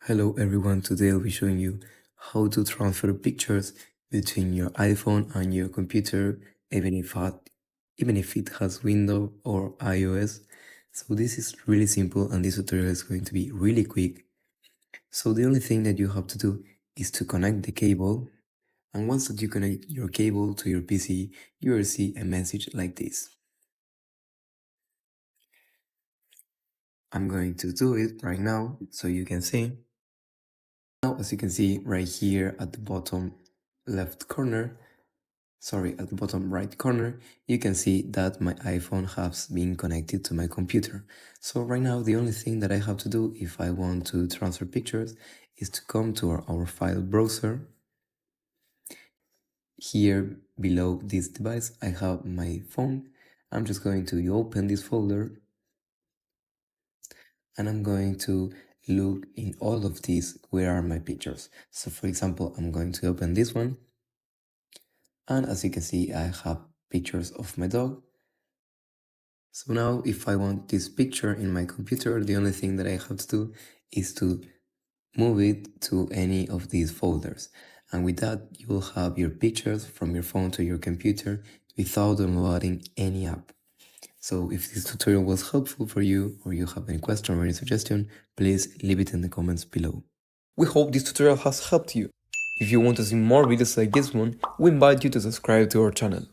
Hello everyone, today I'll be showing you how to transfer pictures between your iPhone and your computer, even if it has Windows or iOS. So this is really simple and this tutorial is going to be really quick. So the only thing that you have to do is to connect the cable, and once that you connect your cable to your PC, you will see a message like this. I'm going to do it right now so you can see. Now, as you can see right here at the bottom left corner, at the bottom right corner, you can see that my iPhone has been connected to my computer. So right now, the only thing that I have to do if I want to transfer pictures is to come to our file browser. Here below this device, I have my phone. I'm just going to open this folder and I'm going to look in all of these, where are my pictures. So for example, I'm going to open this one. And as you can see, I have pictures of my dog. So now if I want this picture in my computer, the only thing that I have to do is to move it to any of these folders. And with that, you will have your pictures from your phone to your computer without downloading any app. So if this tutorial was helpful for you, or you have any question or any suggestion, please leave it in the comments below. We hope this tutorial has helped you. If you want to see more videos like this one, we invite you to subscribe to our channel.